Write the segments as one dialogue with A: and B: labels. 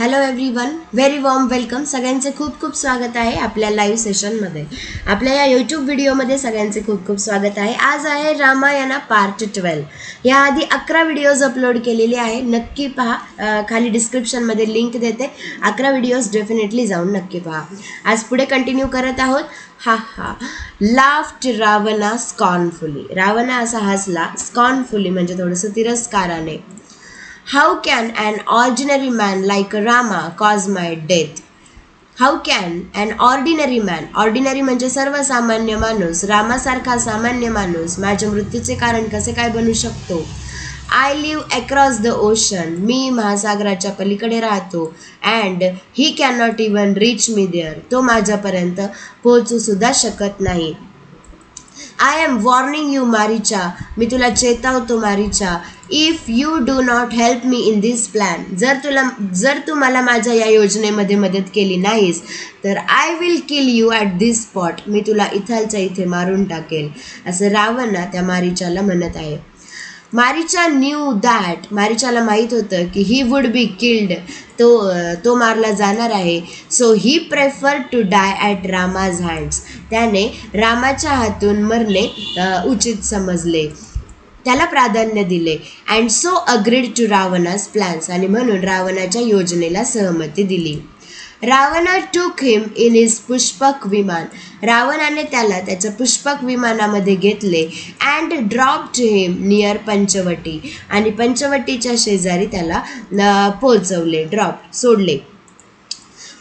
A: Hello everyone, very warm welcome. सगळ्यांचे खूप खूप स्वागत आहे आपल्या लाईव्ह सेशनमध्ये. आपल्या या यूट्यूब व्हिडिओमध्ये सगळ्यांचे खूप खूप स्वागत आहे. आज आहे रामायणा पार्ट 12. याआधी 11 व्हिडिओज अपलोड केलेले आहे, नक्की पहा. खाली डिस्क्रिप्शनमध्ये लिंक देते. 11 व्हिडिओज डेफिनेटली जाऊन नक्की पहा. आज पुढे कंटिन्यू करत आहोत. हा हा लाफ्ट रावणा स्कॉर्नफुली. रावणा असा हसला, स्कॉर्नफुली म्हणजे थोडंसं तिरस्काराने. How can an ordinary man like Rama cause my death? How can an ordinary man, ordinary म्हणजे सर्वसामान्य माणूस, रामासारखा सामान्य माणूस माझ्या मृत्यूचे कारण कसे काय बनू शकतो? I live across the ocean, मी महासागराच्या पलीकडे राहतो. And he can not even reach me there, तो माझ्यापर्यंत पोहोचू सुद्धा शकत नाही. आय एम वॉर्निंग यू मारीचा, मी तुला चेतावतो मारीचा. If you do not help me in this plan, जर तू मला माझ्या या योजनेमध्ये मदत केली नाहीस तर I will kill you at this spot, मी तुला इथालच्या इथे मारून टाकेल, असं रावणा त्या मारीचाला म्हणत आहे. मारीचा न्यू दॅट, मारीचाला माहीत होतं की ही वुड बी किल्ड, तो मारला जाणार आहे. So he prefer to die at Rama's hands, त्याने रामाच्या हातून मरणे उचित समजले, त्याला प्राधान्य दिले. And so agreed to Ravana's plans, आणि म्हणून रावणाच्या योजनेला सहमती दिली. रावणा टूक हिम इन हिज पुष्पक विमान, रावणाने त्याला त्याच्या पुष्पक विमानामध्ये घेतले. And dropped him near Panchavati, आणि पंचवटीच्या शेजारी त्याला पोहोचवले, सोडले.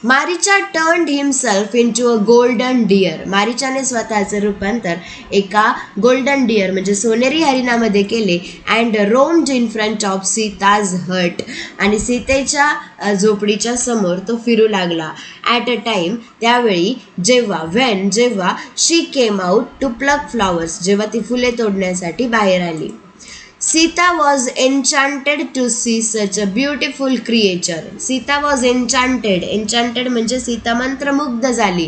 A: Maricha turned himself into a golden deer, मारीचाने स्वतःचे रूपांतर एका गोल्डन डिअर म्हणजे सोनेरी हरिणामध्ये केले. And roamed in front of Sita's hut, आणि सीतेच्या झोपडीच्या समोर तो फिरू लागला. ॲट अ टाईम, त्यावेळी, जेव्हा she came out to pluck flowers, जेव्हा ती फुले तोडण्यासाठी बाहेर आली. Sita was enchanted to see such a beautiful creature, Sita was enchanted म्हणजे सीता मंत्रमुग्ध झाली.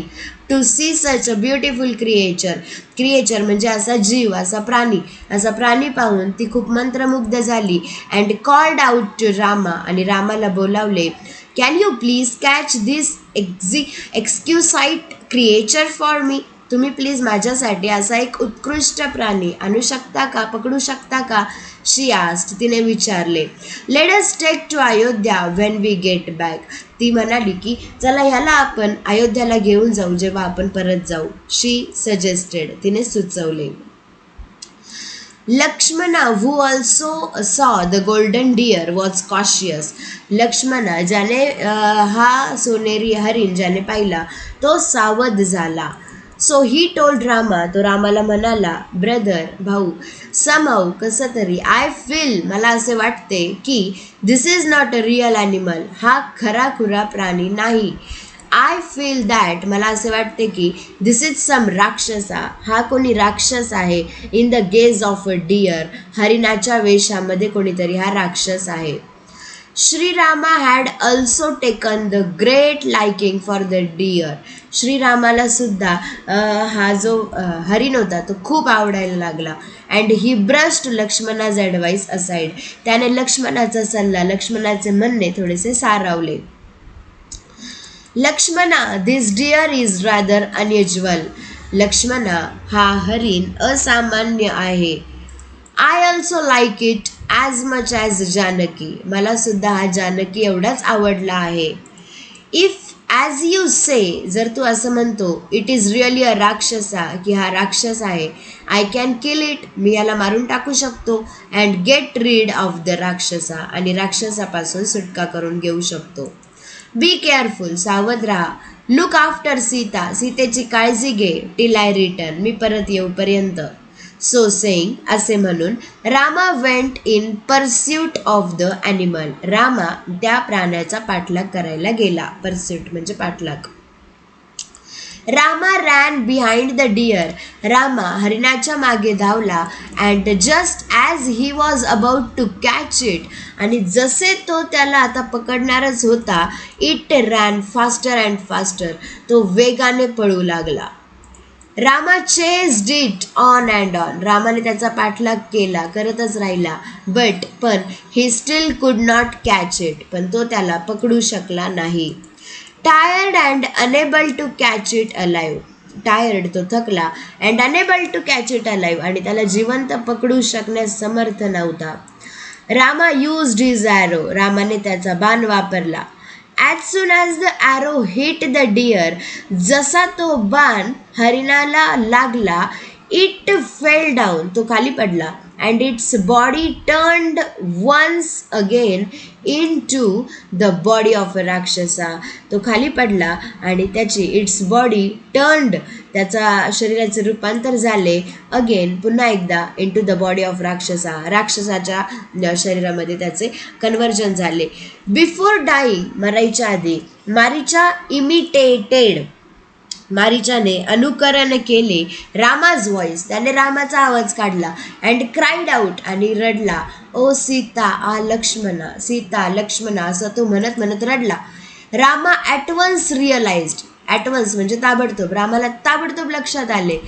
A: To see such a beautiful creature म्हणजे असा जीव, असा प्राणी पाहून ती खूप मंत्रमुग्ध झाली. And called out to Rama, आणि रामाला बोलावले. Can you please catch this exquisite creature for me, तुम्ही प्लीज माझ्यासाठी असा एक उत्कृष्ट प्राणी आणू शकता का, पकडू शकता का? शी आस्क्ड, तिने विचारले. Let us take to Ayodhya when we get back, ती म्हणाली की चला ह्याला आपण अयोध्याला घेऊन जाऊ जेव्हा आपण परत जाऊ. शी सजेस्टेड, तिने सुचवले. Lakshmana who also saw the golden deer was cautious, Lakshmana ज्याने हा सोनेरी हरिण ज्याने पाहिला तो सावध झाला. सो ही टोल्ड रामा, तो रामाला म्हणाला. ब्रदर, भाऊ, समहाऊ कसं तरी, आय फील, मला असे वाटते की this is not a real animal, हा खराखुरा प्राणी नाही. आय फील दॅट, मला असे वाटते की दिस इज सम राक्षसा, हा कोणी राक्षस आहे. In the guise of a deer, हरिणाच्या वेशामध्ये कोणीतरी हा राक्षस आहे. Shrirama had also taken the great liking for the deer, श्रीरामाला सुद्धा हा जो हरिण होता तो खूप आवडायला लागला. And he brushed Lakshmana's advice aside, त्याने लक्ष्मणाचा सल्ला, लक्ष्मणाचे म्हणणे थोडेसे सारावले. Lakshmana, this deer is rather unusual, Lakshmana, हा हरिण असामान्य आहे. I also like it as much as Janaki, मला सुद्धा हा जानकी एवढाच आवडला आहे. इफ ॲज यू से, जर तू असं म्हणतो, it is really a rakshasa, की हा राक्षस आहे. आय कॅन किल इट, मी याला मारून टाकू शकतो. And get rid of the rakshasa, आणि राक्षसापासून सुटका करून घेऊ शकतो. बी केअरफुल, सावध राहा. लुक आफ्टर सीता, सीतेची काळजी घे. टिल आय रिटर्न, मी परत येऊपर्यंत. सो सेईंग, असे म्हणून, Rama went in pursuit of the animal, Rama त्या प्राण्याचा पाठलाग करायला गेला. परस्यूट म्हणजे पाठलाग. Rama ran behind the deer, Rama हरिणाच्या मागे धावला. And just as he was about to catch it, आणि जसे तो त्याला आता पकडणारच होता, it ran faster and faster, तो वेगाने पळू लागला. Rama chased it on and on. रामाने त्याचा पाठलाग केला, करतच राहिला. पण ही स्टील कुड नॉट कॅच इट. पण तो त्याला पकडू शकला नाही. Tired and unable to catch it alive. Tired, तो थकला, and unable to catch it alive, आणि त्याला जिवंत पकडू शकण्यास समर्थ नव्हता. Rama used his arrow. रामाने त्याचा बाण वापरला. As soon as the arrow hit the deer. जसा तो बाण हरिणाला लागला, इट फेल डाऊन. तो खाली पडला. And its body turned once again into the body of a rakshasa. तो खाली पडला आणि त्याची इट्स बॉडी टर्न्ड, त्याचा शरीराचे रूपांतर झाले अगेन, पुन्हा एकदा, into the body of rakshasa. राक्षसाच्या शरीरामध्ये त्याचे कन्व्हर्जन झाले. बिफोर डाईंग, मरायच्या आधी, मारीचा इमिटेटेड. मारीचाने अनुकरण केले रामाज व्हॉइस. त्याने रामाचा आवाज काढला. अँड क्राईड आऊट, आणि रडला. ओ सीता, आ लक्ष्मणा. सीता, लक्ष्मणा, असं तो म्हणत म्हणत रडला. Rama at once realised. At once म्हणजे ताबडतोब. रामाला ताबडतोब लक्षात आले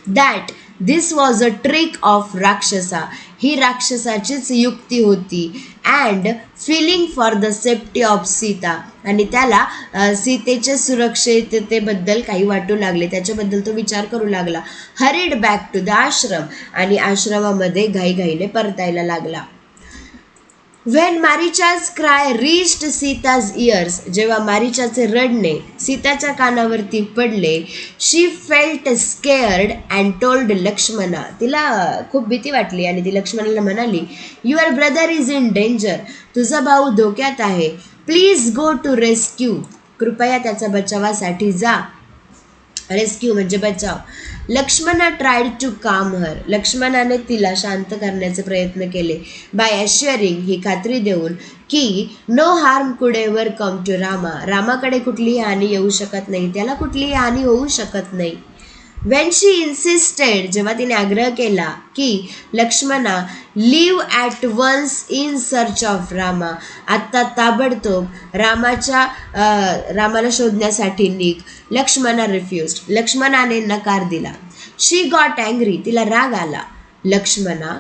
A: that this was a trick of rakshasa. ही राक्षसाचीच युक्ती होती. And feeling for the safety of Sita, आणि त्याला सीतेच्या सुरक्षिततेबद्दल काही वाटू लागले. त्याच्याबद्दल तो विचार करू लागला. Hurried back to the ashram, आणि आश्रमामध्ये घाईघाईने परतायला लागला. When Maricha's cry reached Sita's ears. जेव्हा मारीचाचे रडणे सीताच्या कानावरती पडले, she felt scared and told Lakshmana. तिला खूप भीती वाटली आणि ती लक्ष्मणाला म्हणाली, your brother is in danger. तुझा भाऊ धोक्यात आहे. Please go to rescue. कृपया त्याच्या बचावासाठी जा. रेस्क्यू म्हणजे बचाव. लक्ष्मणा ट्राईड टू काम हर. लक्ष्मणाने तिला शांत करण्याचे प्रयत्न केले. बाय अश्युअरिंग, ही खात्री देऊन की नो हार्म कुड एव्हर कम टू रामा. रामाकडे कुठलीही हानी येऊ शकत नाही, त्याला कुठलीही हानी होऊ शकत नाही. वेन शी इन्सिस्टेड, जेव्हा तिने आग्रह केला की Lakshmana leave at once in search of Rama. आत्ता ताबडतोब रामाला शोधण्यासाठी निघ. लक्ष्मणा रिफ्युज्ड. लक्ष्मणाने नकार दिला. She got angry. तिला राग आला. Lakshmana,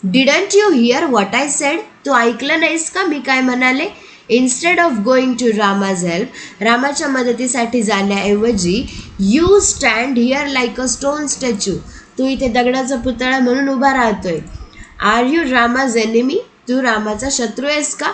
A: didn't you hear what I said. तू ऐकलं नाहीस का मी काय म्हणाले. Instead of going to Rama's help, रामाच्या मदतीसाठी जाण्याऐवजी you stand here like a stone statue. तू इथे दगडाचा पुतळा म्हणून उभा राहतोय. Are you Rama's enemy. तू रामाचा शत्रू आहेस का.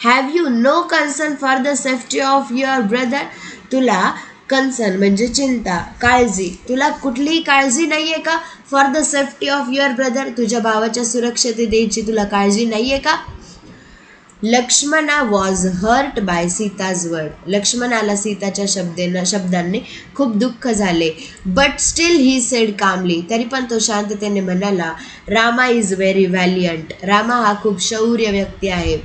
A: Have you no concern for the safety of your brother. तुला कन्सर्न म्हणजे चिंता, काळजी, तुला कुठलीही काळजी नाही आहे का for the safety of your brother. तुझ्या भावाच्या सुरक्षिततेची तुला काळजी नाही आहे का. Lakshmana was hurt by Sita's word. लक्ष्मणाला सीताच्या शब्दांनी खूप दुःख झाले. But still he said calmly. तरी पण तो शांततेने म्हणाला, Rama is very valiant. Rama हा खूप शौर्य व्यक्ती आहे.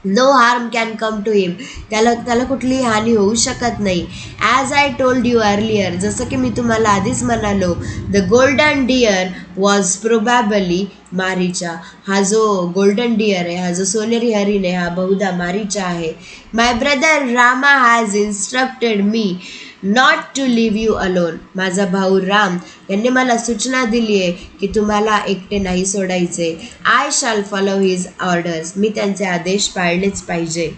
A: No harm can come to him. त्याला कुठलीही हानी होऊ शकत नाही. As I told you earlier, जसं की मी तुम्हाला आधीच म्हणालो, the golden deer was probably Maricha. हा जो गोल्डन डिअर आहे, हा जो सोनेरी हरिण आहे, हा बहुधा मारीचा आहे. My brother Rama has instructed me not to leave you alone. माझा भाऊ राम यांनी मला सूचना दिली आहे की तुम्हाला एकटे नाही सोडायचे. आय शाल फॉलो हिज ऑर्डर्स. मी त्यांचे आदेश पाळलेच पाहिजे.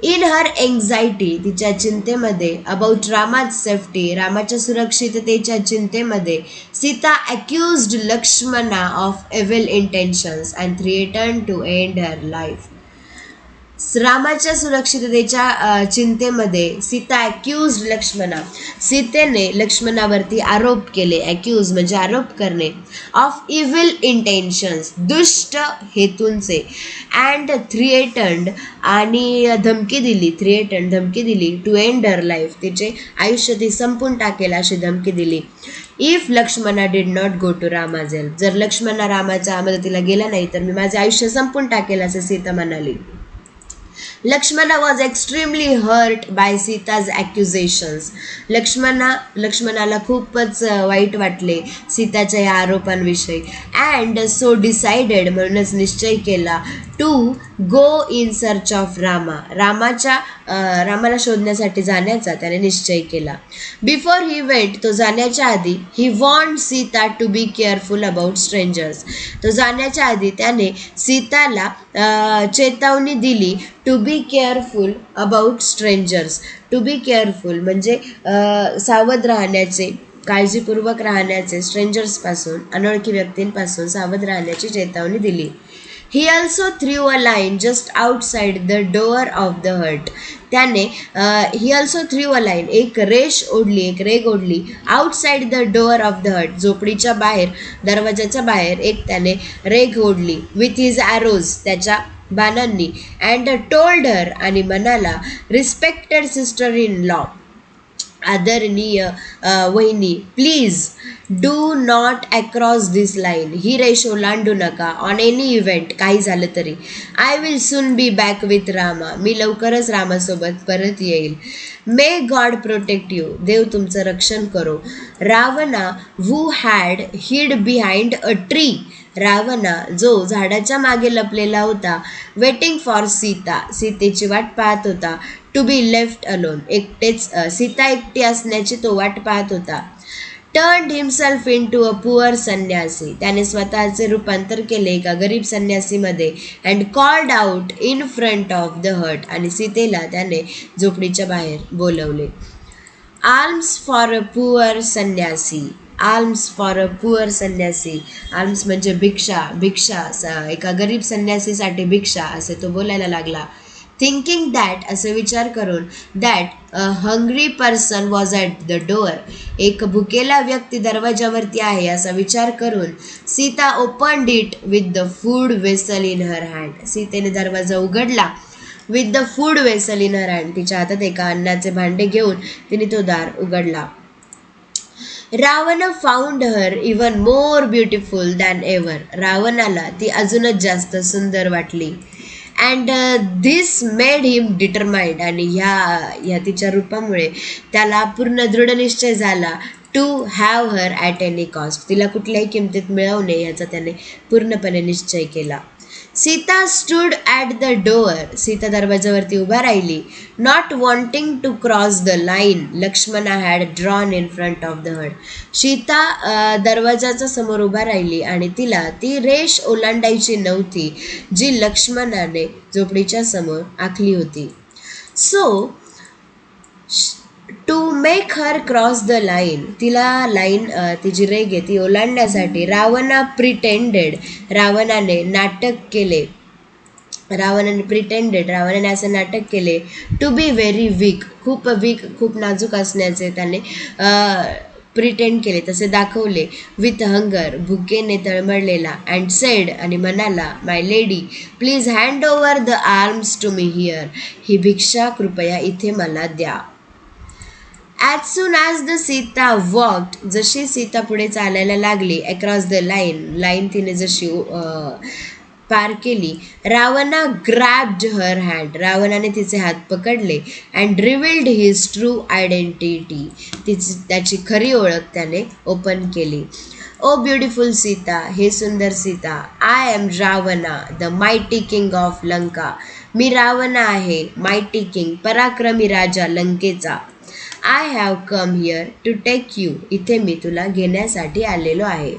A: इन हर एन्झायटी, तिच्या चिंतेमध्ये, अबाउट रामाज सेफ्टी, रामाच्या सुरक्षिततेच्या चिंतेमध्ये, Sita accused Lakshmana of evil intentions and threatened to end her life. रामाच्या सुरक्षिततेच्या चिंतेमध्ये सीता अक्यूज्ड लक्ष्मणा. सीतेने लक्ष्मणावरती आरोप केले. अक्यूज म्हणजे आरोप करणे. ऑफ इव्हिल इंटेन्शन्स, दुष्ट हेतूंचे. अँड थ्रिएटन्ड, आणि धमकी दिली. थ्रिएटन्ड, धमकी दिली. टू एंड हर लाईफ, तिचे आयुष्य ती संपून टाकेल अशी धमकी दिली. If Lakshmana did not go to Rama's help, जर लक्ष्मणा रामाच्या मदतीला गेला नाही तर मी माझे आयुष्य संपून टाकेल असे सीता म्हणाली. लक्ष्मणा was extremely hurt by Sita's ॲक्युजेशन्स. लक्ष्मणाला खूपच वाईट वाटले सीताच्या या आरोपांविषयी. अँड सो डिसाइडेड, म्हणूनच निश्चय केला, to go in search of Rama. रामाला शोधण्यासाठी जाण्याचा त्याने निश्चय केला. बिफोर ही वेंट, तो जाण्याच्या आधी, he want Sita to be careful about strangers. तो जाण्याच्या आधी त्याने सीताला चेतावणी दिली to be careful about strangers. To be careful म्हणजे सावध राहण्याचे, काळजीपूर्वक राहण्याचे, स्ट्रेंजर्सपासून, अनोळखी व्यक्तींपासून सावध राहण्याची चेतावणी दिली. He also threw a line just outside the door of the hut. त्याने he also threw a line, एक रेग ओढली outside the door of the hut, झोपडीच्या बाहेर, दरवाजाच्या बाहेर एक त्याने रेग ओढली. विथ हिज ॲरोज, त्याच्या बाणांनी. अँड टोल्ड हर, आणि म्हणाला, रिस्पेक्टेड सिस्टर इन लॉ, आदरणीय वहिनी, please do not across this line. ही रेष ओलांडू नका. ऑन एनी इव्हेंट, काही झालं तरी. I will soon be back with Rama. मी लवकरच रामासोबत परत येईल. May God protect you. देव तुमचं रक्षण करो. Ravana who had hid behind a tree. Ravana जो झाडाच्या मागे लपलेला होता. वेटिंग फॉर सीता, सीतेची वाट पाहत होता. To be left alone, Sita एकटी असण्याची तो वाट पाहत होता. Turned himself into a poor sannyasi. त्याने स्वतःचे रूपांतर केले एका गरीब संन्यासीमध्ये. And called out in front of the hut, आणि सीतेला त्याने झोपडीच्या बाहेर बोलवले. Alms for a poor sannyasi. Alms for a poor sannyasi. Alms म्हणजे भिक्षा, एका गरीब संन्यासीसाठी भिक्षा, असे तो बोलायला लागला. थिंकिंग दॅट, असे विचार करून, that a hungry person was at the door, एक भुकेला व्यक्ती दरवाजावरती आहे असा विचार करून, Sita opened it with the food vessel in her hand. सीतेने दरवाजा उघडला. With the food vessel in her hand, तिच्या हातात एका अन्नाचे भांडे घेऊन तिने तो दार उघडला. Ravan found her even more beautiful than ever. रावणाला ती अजूनच जास्त सुंदर वाटली. And this made him determined, आणि ह्या तिच्या रूपामुळे त्याला पूर्ण दृढनिश्चय झाला. To have her at any cost, तिला कुठल्याही किमतीत मिळवणे याचा त्याने पूर्णपणे निश्चय केला. Sita stood at the door. Sita दरवाजावरती उभा राहिली. Not wanting to cross the line Lakshmana had drawn in front of the hut. Sita दरवाजाच्या समोर उभा राहिली आणि तिला ती रेष ओलांडायची नव्हती जी लक्ष्मणाने झोपडीच्या समोर आखली होती. So to make her cross the line, तिला ती जी रेग आहे ती ओलांडण्यासाठी रावणाने असं नाटक केले. टू बी व्हेरी वीक, खूप नाजूक असण्याचे त्याने प्रिटेंड केले, तसे दाखवले. विथ हंगर, भुकेने तळमळलेला. अँड सेड, आणि म्हणाला, my lady please hand over the alms to me here. ही भिक्षा कृपया इथे मला द्या. As soon as the Sita walked, जशी सीता पुढे चालायला लागली, अक्रॉस द लाईन तिने जशी पार केली. रावणा ग्रॅब्ड हर हँड, रावणाने तिचे हात पकडले. And revealed his true identity, त्याची खरी ओळख त्याने ओपन केली. ओ ब्युटिफुल सीता, हे सुंदर Sita. I am Ravana, the mighty king of Lanka. मी रावणा आहे, मायटी किंग, पराक्रमी राजा लंकेचा. I have come here to take you, इथे मी तुला घेण्यासाठी आलेलो आहे,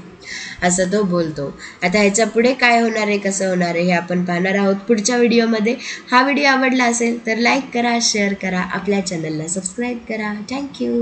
A: असं तो बोलतो. आता ह्याच्या पुढे काय होणार आहे, कसं होणार आहे हे आपण पाहणार आहोत पुढच्या व्हिडिओमध्ये. हा व्हिडिओ आवडला असेल तर लाईक करा, शेअर करा, आपल्या चॅनलला सबस्क्राईब करा. थँक्यू.